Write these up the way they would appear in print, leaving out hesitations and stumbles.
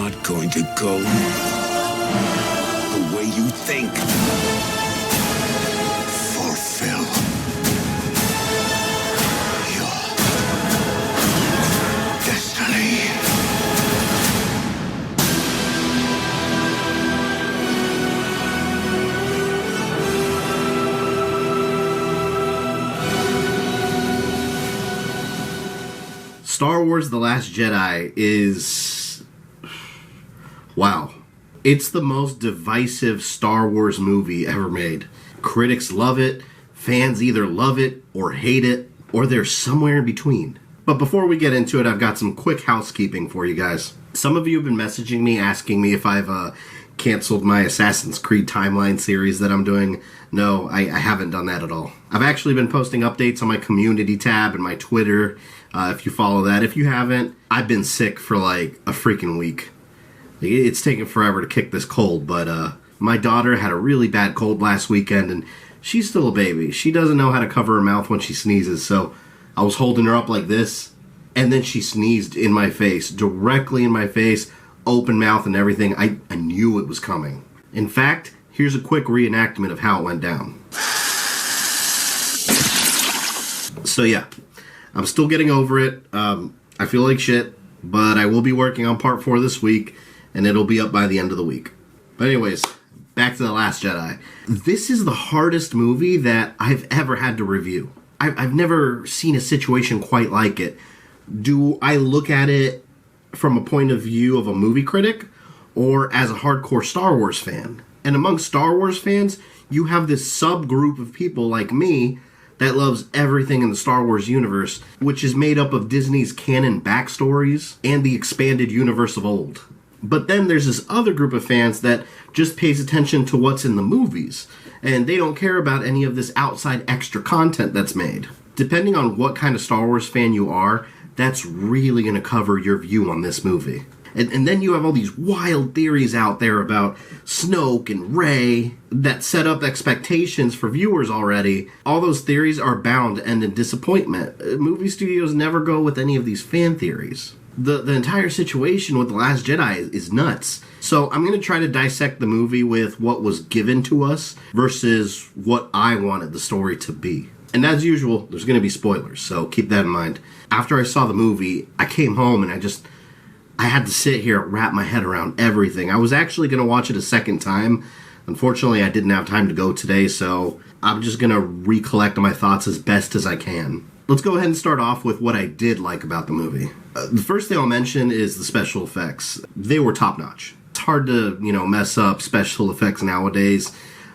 not going to go the way you think. Fulfill your destiny. Star Wars The Last Jedi is... wow. It's the most divisive Star Wars movie ever made. Critics love it, fans either love it or hate it, or they're somewhere in between. But before we get into it, I've got some quick housekeeping for you guys. Some of you have been messaging me asking me if I've canceled my Assassin's Creed timeline series that I'm doing. No, I haven't done that at all. I've actually been posting updates on my community tab and my Twitter, if you follow that. If you haven't, I've been sick for like a freaking week. It's taken forever to kick this cold, but my daughter had a really bad cold last weekend, and she's still a baby. She doesn't know how to cover her mouth when she sneezes, so I was holding her up like this, and then she sneezed in my face, directly in my face, open mouth and everything. I knew it was coming. In fact, here's a quick reenactment of how it went down. So yeah, I'm still getting over it. I feel like shit, but I will be working on part 4 this week, and it'll be up by the end of the week. But anyways, back to The Last Jedi. This is the hardest movie that I've ever had to review. I've never seen a situation quite like it. Do I look at it from a point of view of a movie critic or as a hardcore Star Wars fan? And among Star Wars fans, you have this subgroup of people like me that loves everything in the Star Wars universe, which is made up of Disney's canon backstories and the expanded universe of old. But then there's this other group of fans that just pays attention to what's in the movies, and they don't care about any of this outside extra content that's made. Depending on what kind of Star Wars fan you are, that's really going to cover your view on this movie. And then you have all these wild theories out there about Snoke and Rey that set up expectations for viewers already. All those theories are bound to end in disappointment. Movie studios never go with any of these fan theories. The entire situation with The Last Jedi is nuts. So I'm going to try to dissect the movie with what was given to us versus what I wanted the story to be. And as usual, there's going to be spoilers, so keep that in mind. After I saw the movie, I came home and I had to sit here and wrap my head around everything. I was actually going to watch it a second time. Unfortunately, I didn't have time to go today, so I'm just going to recollect my thoughts as best as I can. Let's go ahead and start off with what I did like about the movie. The first thing I'll mention is the special effects. They were top-notch. It's hard to, mess up special effects nowadays,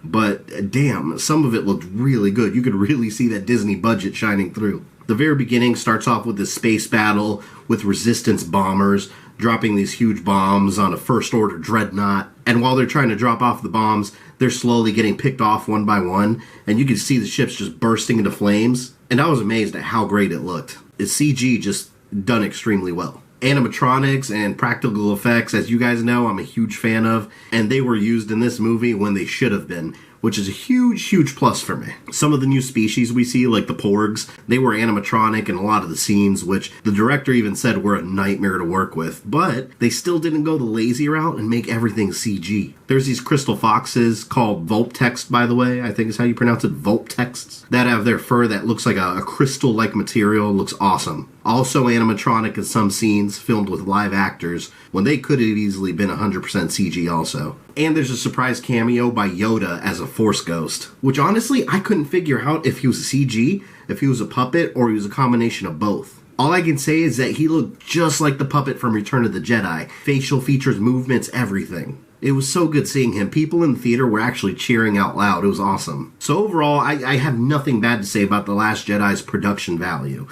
but damn, some of it looked really good. You could really see that Disney budget shining through. The very beginning starts off with this space battle with Resistance bombers dropping these huge bombs on a First Order dreadnought. And while they're trying to drop off the bombs, they're slowly getting picked off one by one. And you can see the ships just bursting into flames. And I was amazed at how great it looked. It's CG just done extremely well. Animatronics and practical effects, as you guys know, I'm a huge fan of. And they were used in this movie when they should have been, which is a huge, huge plus for me. Some of the new species we see, like the Porgs, they were animatronic in a lot of the scenes, which the director even said were a nightmare to work with. But they still didn't go the lazy route and make everything CG. There's these crystal foxes called Vulptext, by the way, I think is how you pronounce it, Vulptexts, that have their fur that looks like a crystal-like material. Looks awesome. Also animatronic in some scenes filmed with live actors when they could have easily been 100% CG also. And there's a surprise cameo by Yoda as a Force ghost, which honestly I couldn't figure out if he was a CG, if he was a puppet, or he was a combination of both. All I can say is that he looked just like the puppet from Return of the Jedi. Facial features, movements, everything. It was so good seeing him. People in the theater were actually cheering out loud. It was awesome. So overall, I have nothing bad to say about The Last Jedi's production value.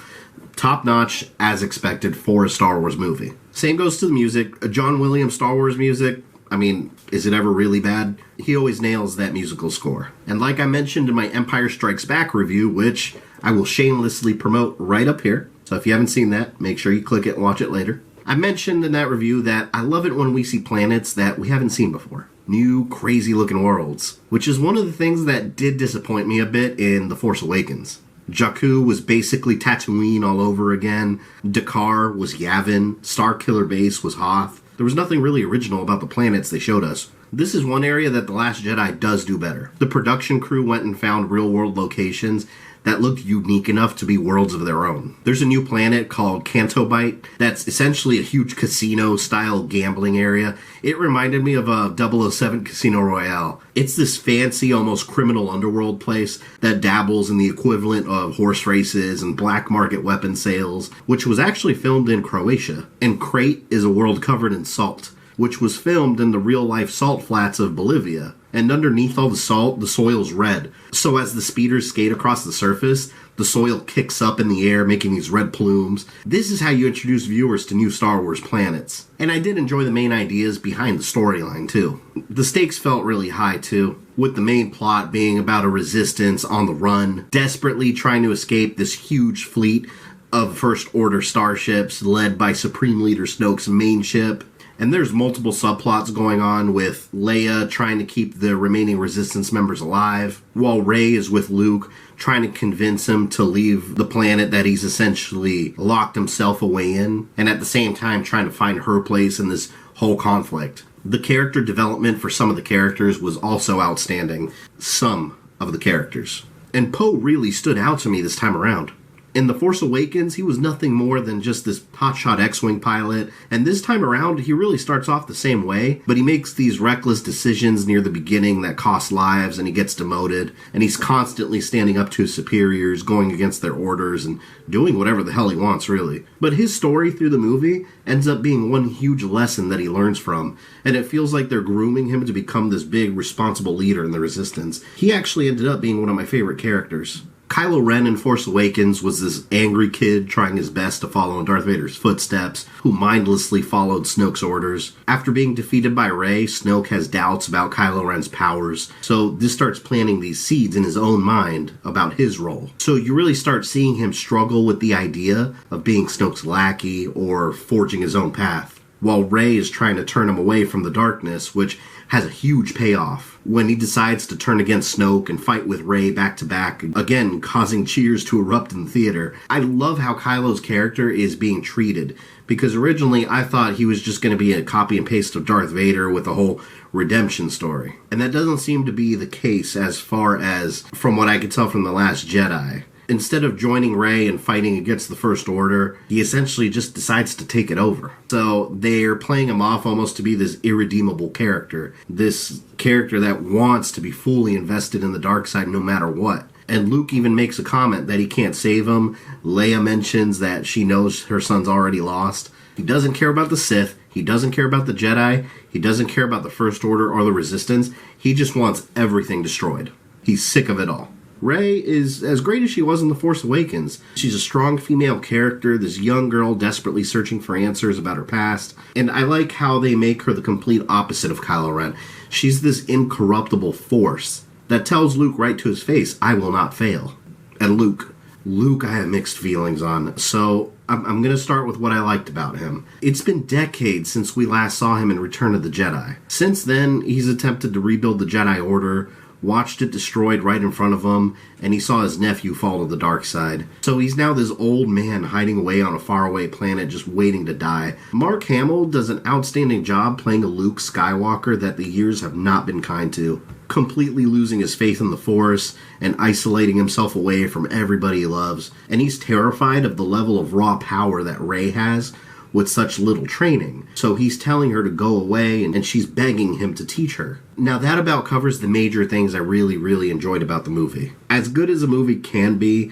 Top-notch, as expected, for a Star Wars movie. Same goes to the music. John Williams Star Wars music, I mean, is it ever really bad? He always nails that musical score. And like I mentioned in my Empire Strikes Back review, which I will shamelessly promote right up here. So if you haven't seen that, make sure you click it and watch it later. I mentioned in that review that I love it when we see planets that we haven't seen before. New, crazy-looking worlds. Which is one of the things that did disappoint me a bit in The Force Awakens. Jakku was basically Tatooine all over again. Dakar was Yavin. Starkiller Base was Hoth. There was nothing really original about the planets they showed us. This is one area that The Last Jedi does do better. The production crew went and found real-world locations that looked unique enough to be worlds of their own. There's a new planet called Cantobite that's essentially a huge casino-style gambling area. It reminded me of a 007 Casino Royale. It's this fancy, almost criminal underworld place that dabbles in the equivalent of horse races and black market weapon sales, which was actually filmed in Croatia. And Crate is a world covered in salt, which was filmed in the real-life salt flats of Bolivia. And underneath all the salt, the soil's red. So as the speeders skate across the surface, the soil kicks up in the air, making these red plumes. This is how you introduce viewers to new Star Wars planets. And I did enjoy the main ideas behind the storyline, too. The stakes felt really high, too, with the main plot being about a resistance on the run, desperately trying to escape this huge fleet of First Order starships led by Supreme Leader Snoke's main ship. And there's multiple subplots going on with Leia trying to keep the remaining Resistance members alive, while Rey is with Luke trying to convince him to leave the planet that he's essentially locked himself away in, and at the same time trying to find her place in this whole conflict. The character development for some of the characters was also outstanding. Some of the characters. And Poe really stood out to me this time around. In The Force Awakens, he was nothing more than just this hotshot X-Wing pilot, and this time around, he really starts off the same way, but he makes these reckless decisions near the beginning that cost lives, and he gets demoted, and he's constantly standing up to his superiors, going against their orders, and doing whatever the hell he wants, really. But his story through the movie ends up being one huge lesson that he learns from, and it feels like they're grooming him to become this big, responsible leader in the Resistance. He actually ended up being one of my favorite characters. Kylo Ren in Force Awakens was this angry kid trying his best to follow in Darth Vader's footsteps, who mindlessly followed Snoke's orders. After being defeated by Rey, Snoke has doubts about Kylo Ren's powers, so this starts planting these seeds in his own mind about his role. So you really start seeing him struggle with the idea of being Snoke's lackey or forging his own path, while Rey is trying to turn him away from the darkness, which has a huge payoff when he decides to turn against Snoke and fight with Rey back to back, again causing cheers to erupt in the theater. I love how Kylo's character is being treated, because originally I thought he was just going to be a copy and paste of Darth Vader with a whole redemption story. And that doesn't seem to be the case as far as from what I could tell from The Last Jedi. Instead of joining Rey and fighting against the First Order, he essentially just decides to take it over. So they're playing him off almost to be this irredeemable character. This character that wants to be fully invested in the dark side no matter what. And Luke even makes a comment that he can't save him. Leia mentions that she knows her son's already lost. He doesn't care about the Sith. He doesn't care about the Jedi. He doesn't care about the First Order or the Resistance. He just wants everything destroyed. He's sick of it all. Rey is as great as she was in The Force Awakens. She's a strong female character, this young girl desperately searching for answers about her past. And I like how they make her the complete opposite of Kylo Ren. She's this incorruptible force that tells Luke right to his face, I will not fail. And Luke I have mixed feelings on. So I'm going to start with what I liked about him. It's been decades since we last saw him in Return of the Jedi. Since then, he's attempted to rebuild the Jedi Order, watched it destroyed right in front of him, and he saw his nephew fall to the dark side. So he's now this old man hiding away on a faraway planet just waiting to die. Mark Hamill does an outstanding job playing a Luke Skywalker that the years have not been kind to, completely losing his faith in the Force and isolating himself away from everybody he loves. And he's terrified of the level of raw power that Rey has with such little training. So he's telling her to go away, and she's begging him to teach her. Now that about covers the major things I really enjoyed about the movie. As good as a movie can be,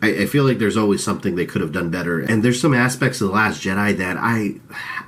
I feel like there's always something they could have done better. And there's some aspects of The Last Jedi that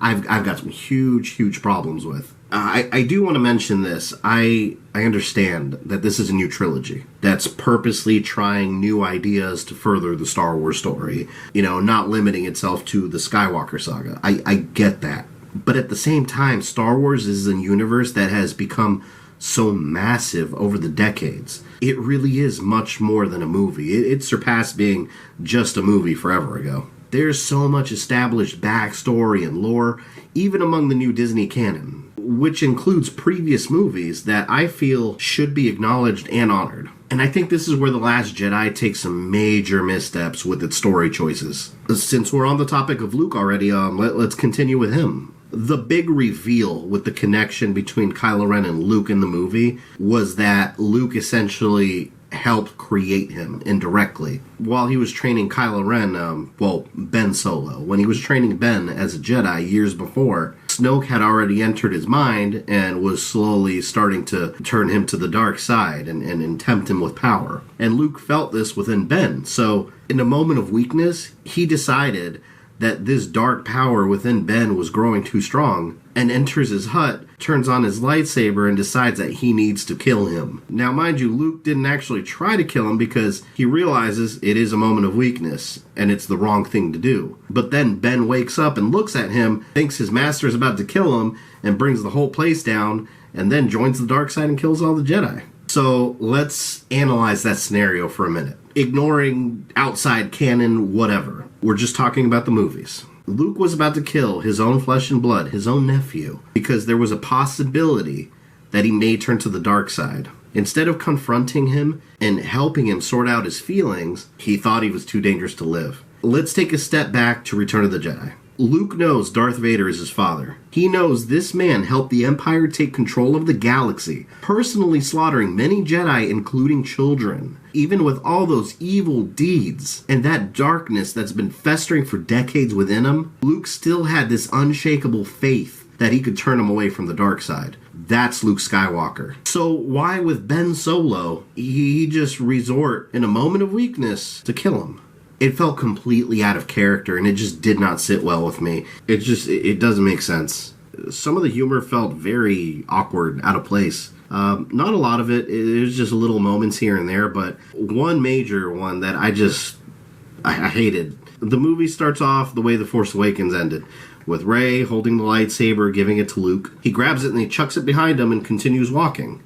I've got some huge problems with. I do want to mention this. I understand that this is a new trilogy that's purposely trying new ideas to further the Star Wars story. You know, not limiting itself to the Skywalker saga. I get that. But at the same time, Star Wars is a universe that has become so massive over the decades. It really is much more than a movie. It surpassed being just a movie forever ago. There's so much established backstory and lore, even among the new Disney canon, which includes previous movies that I feel should be acknowledged and honored. And I think this is where The Last Jedi takes some major missteps with its story choices. Since we're on the topic of Luke already, let's continue with him. The big reveal with the connection between Kylo Ren and Luke in the movie was that Luke essentially helped create him indirectly. While he was training Kylo Ren, Ben Solo, when he was training Ben as a Jedi years before, Snoke had already entered his mind and was slowly starting to turn him to the dark side and tempt him with power. And Luke felt this within Ben, so in a moment of weakness, he decided that this dark power within Ben was growing too strong, and enters his hut, turns on his lightsaber, and decides that he needs to kill him. Now, mind you, Luke didn't actually try to kill him because he realizes it is a moment of weakness, and it's the wrong thing to do. But then Ben wakes up and looks at him, thinks his master is about to kill him, and brings the whole place down, and then joins the dark side and kills all the Jedi. So let's analyze that scenario for a minute. Ignoring outside canon, whatever. We're just talking about the movies. Luke was about to kill his own flesh and blood, his own nephew, because there was a possibility that he may turn to the dark side. Instead of confronting him and helping him sort out his feelings, he thought he was too dangerous to live. Let's take a step back to Return of the Jedi. Luke knows Darth Vader is his father. He knows this man helped the Empire take control of the galaxy, personally slaughtering many Jedi, including children. Even with all those evil deeds and that darkness that's been festering for decades within him, Luke still had this unshakable faith that he could turn him away from the dark side. That's Luke Skywalker. So why with Ben Solo, he just resort in a moment of weakness to kill him? It felt completely out of character, and it just did not sit well with me. It doesn't make sense. Some of the humor felt very awkward, out of place. Not a lot of it. It was just little moments here and there, but one major one that I hated. The movie starts off the way The Force Awakens ended, with Rey holding the lightsaber, giving it to Luke. He grabs it and he chucks it behind him and continues walking.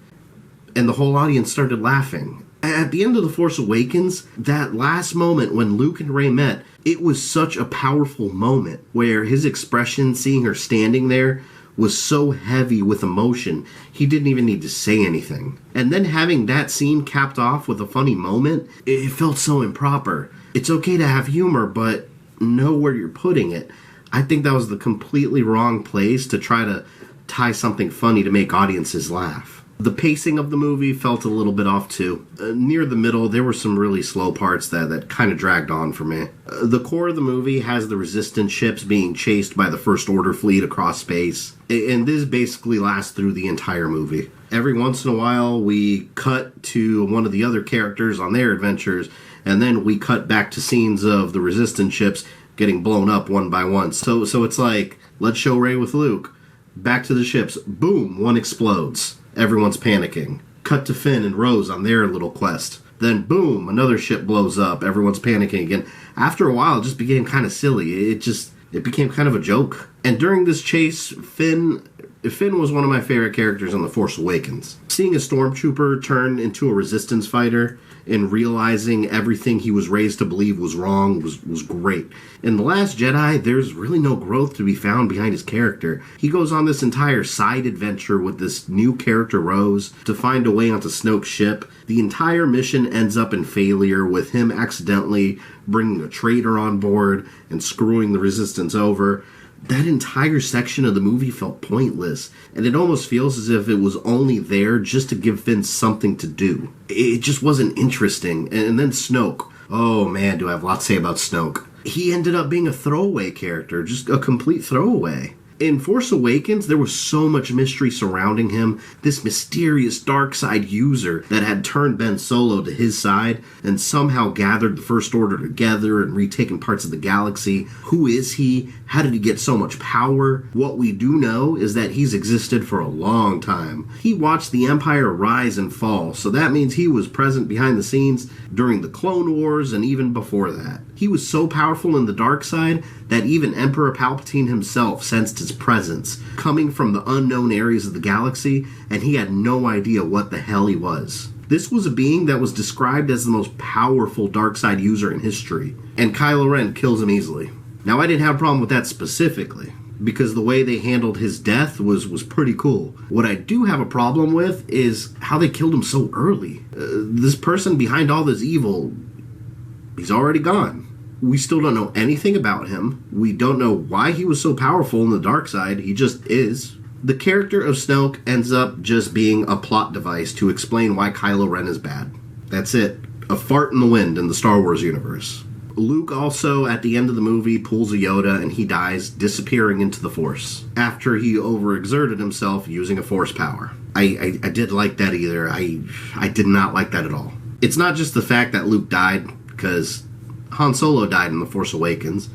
And the whole audience started laughing. At the end of The Force Awakens, that last moment when Luke and Rey met, it was such a powerful moment where his expression, seeing her standing there, was so heavy with emotion, he didn't even need to say anything. And then having that scene capped off with a funny moment, it felt so improper. It's okay to have humor, but know where you're putting it. I think that was the completely wrong place to try to tie something funny to make audiences laugh. The pacing of the movie felt a little bit off too. Near the middle, there were some really slow parts that kind of dragged on for me. The core of the movie has the Resistance ships being chased by the First Order fleet across space. And this basically lasts through the entire movie. Every once in a while, we cut to one of the other characters on their adventures, and then we cut back to scenes of the Resistance ships getting blown up one by one. So it's like, let's show Rey with Luke. Back to the ships. Boom, one explodes. Everyone's panicking. Cut to Finn and Rose on their little quest. Then boom, another ship blows up. Everyone's panicking again. After a while, it just became kind of silly. It became kind of a joke. And during this chase, Finn was one of my favorite characters in The Force Awakens. Seeing a stormtrooper turn into a resistance fighter and realizing everything he was raised to believe was wrong was great. In The Last Jedi, there's really no growth to be found behind his character. He goes on this entire side adventure with this new character, Rose, to find a way onto Snoke's ship. The entire mission ends up in failure, with him accidentally bringing a traitor on board and screwing the Resistance over. That entire section of the movie felt pointless, and it almost feels as if it was only there just to give Finn something to do. It just wasn't interesting. And then Snoke. Oh man, do I have lots to say about Snoke. He ended up being a throwaway character, just a complete throwaway. In Force Awakens, there was so much mystery surrounding him, this mysterious dark side user that had turned Ben Solo to his side and somehow gathered the First Order together and retaken parts of the galaxy. Who is he? How did he get so much power? What we do know is that he's existed for a long time. He watched the Empire rise and fall, so that means he was present behind the scenes during the Clone Wars and even before that. He was so powerful in the dark side that even Emperor Palpatine himself sensed his presence, coming from the unknown areas of the galaxy, and he had no idea what the hell he was. This was a being that was described as the most powerful dark side user in history, and Kylo Ren kills him easily. Now, I didn't have a problem with that specifically, because the way they handled his death was pretty cool. What I do have a problem with is how they killed him so early. This person behind all this evil, he's already gone. We still don't know anything about him. We don't know why he was so powerful in the dark side. He just is. The character of Snoke ends up just being a plot device to explain why Kylo Ren is bad. That's it. A fart in the wind in the Star Wars universe. Luke also, at the end of the movie, pulls a Yoda and he dies, disappearing into the Force, after he overexerted himself using a Force power. I did like that either. I did not like that at all. It's not just the fact that Luke died, because Han Solo died in The Force Awakens,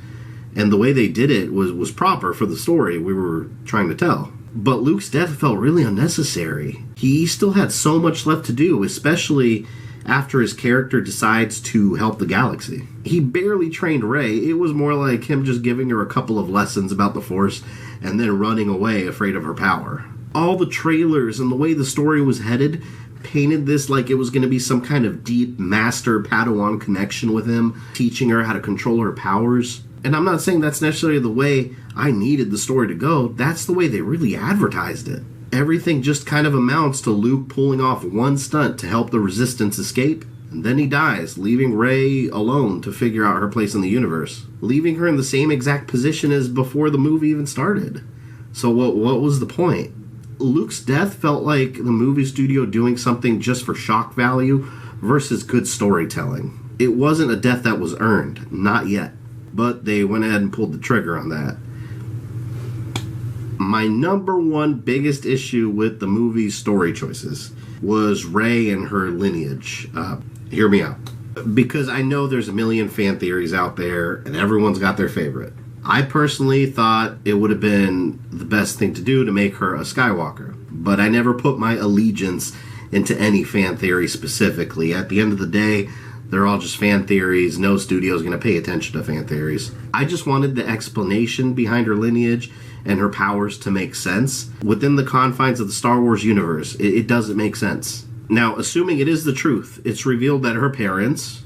and the way they did it was proper for the story we were trying to tell. But Luke's death felt really unnecessary. He still had so much left to do, especially after his character decides to help the galaxy. He barely trained Rey. It was more like him just giving her a couple of lessons about the Force and then running away afraid of her power. All the trailers and the way the story was headed painted this like it was going to be some kind of deep master-Padawan connection with him, teaching her how to control her powers. And I'm not saying that's necessarily the way I needed the story to go. That's the way they really advertised it. Everything just kind of amounts to Luke pulling off one stunt to help the Resistance escape, and then he dies, leaving Rey alone to figure out her place in the universe, leaving her in the same exact position as before the movie even started. So what was the point? Luke's death felt like the movie studio doing something just for shock value versus good storytelling. It wasn't a death that was earned, not yet, but they went ahead and pulled the trigger on that. My number one biggest issue with the movie's story choices was Rey and her lineage. Hear me out. Because I know there's a million fan theories out there, and everyone's got their favorite. I personally thought it would have been the best thing to do to make her a Skywalker, but I never put my allegiance into any fan theory specifically. At the end of the day, they're all just fan theories. No studio's going to pay attention to fan theories. I just wanted the explanation behind her lineage and her powers to make sense. Within the confines of the Star Wars universe, it doesn't make sense. Now, assuming it is the truth, it's revealed that her parents,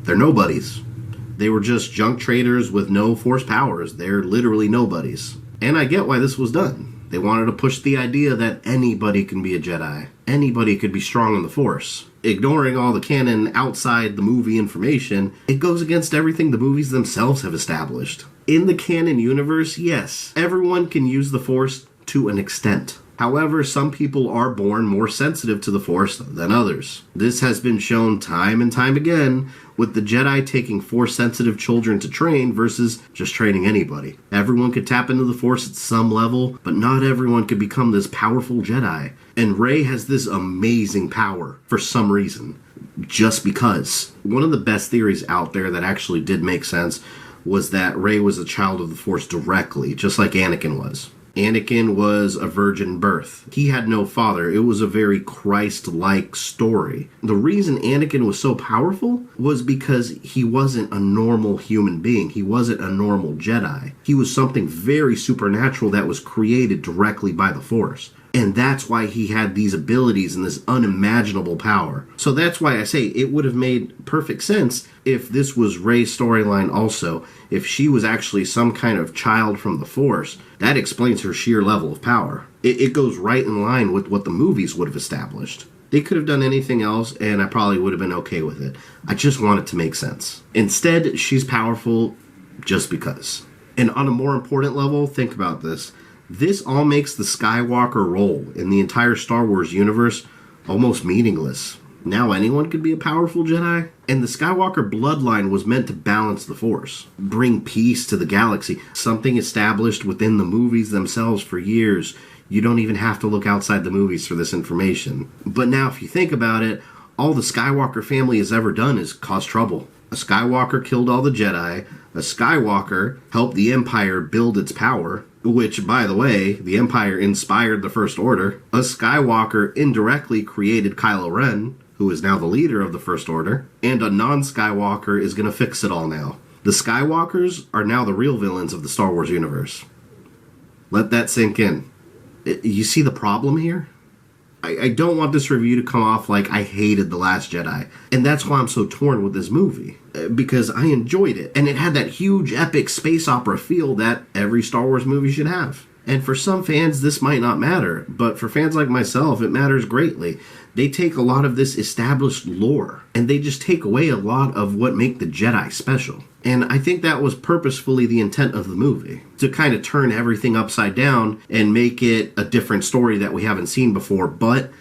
they're nobodies. They were just junk traders with no Force powers. They're literally nobodies. And I get why this was done. They wanted to push the idea that anybody can be a Jedi. Anybody could be strong in the Force. Ignoring all the canon outside the movie information, it goes against everything the movies themselves have established. In the canon universe, yes, everyone can use the Force to an extent. However, some people are born more sensitive to the Force than others. This has been shown time and time again, with the Jedi taking Force-sensitive children to train versus just training anybody. Everyone could tap into the Force at some level, but not everyone could become this powerful Jedi. And Rey has this amazing power for some reason, just because. One of the best theories out there that actually did make sense was that Rey was a child of the Force directly, just like Anakin was. Anakin was a virgin birth. He had no father. It was a very Christ-like story. The reason Anakin was so powerful was because he wasn't a normal human being. He wasn't a normal Jedi. He was something very supernatural that was created directly by the Force. And that's why he had these abilities and this unimaginable power. So that's why I say it would have made perfect sense if this was Rey's storyline also. If she was actually some kind of child from the Force, that explains her sheer level of power. It goes right in line with what the movies would have established. They could have done anything else, and I probably would have been okay with it. I just want it to make sense. Instead, she's powerful just because. And on a more important level, think about this. This all makes the Skywalker role in the entire Star Wars universe almost meaningless. Now anyone could be a powerful Jedi? And the Skywalker bloodline was meant to balance the Force, bring peace to the galaxy, something established within the movies themselves for years. You don't even have to look outside the movies for this information. But now if you think about it, all the Skywalker family has ever done is cause trouble. A Skywalker killed all the Jedi, a Skywalker helped the Empire build its power, which, by the way, the Empire inspired the First Order. A Skywalker indirectly created Kylo Ren, who is now the leader of the First Order, and a non-Skywalker is going to fix it all now. The Skywalkers are now the real villains of the Star Wars universe. Let that sink in. You see the problem here? I don't want this review to come off like I hated The Last Jedi. And that's why I'm so torn with this movie. Because I enjoyed it. And it had that huge epic space opera feel that every Star Wars movie should have. And for some fans, this might not matter, but for fans like myself, it matters greatly. They take a lot of this established lore, and they just take away a lot of what make the Jedi special. And I think that was purposefully the intent of the movie, to kind of turn everything upside down and make it a different story that we haven't seen before, but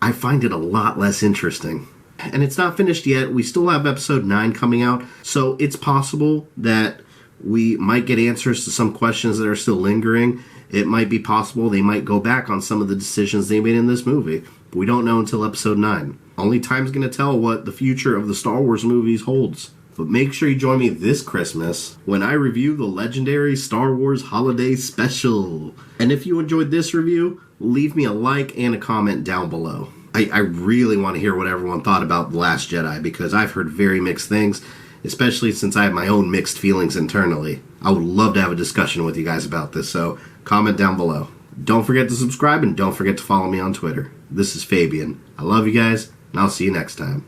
I find it a lot less interesting. And it's not finished yet. We still have episode 9 coming out, so it's possible that we might get answers to some questions that are still lingering. It might be possible they might go back on some of the decisions they made in this movie. But we don't know until episode 9. Only time's going to tell what the future of the Star Wars movies holds. But make sure you join me this Christmas when I review the legendary Star Wars Holiday Special. And if you enjoyed this review, leave me a like and a comment down below. I really want to hear what everyone thought about The Last Jedi, because I've heard very mixed things, especially since I have my own mixed feelings internally. I would love to have a discussion with you guys about this, so comment down below. Don't forget to subscribe, and don't forget to follow me on Twitter. This is Fabian. I love you guys, and I'll see you next time.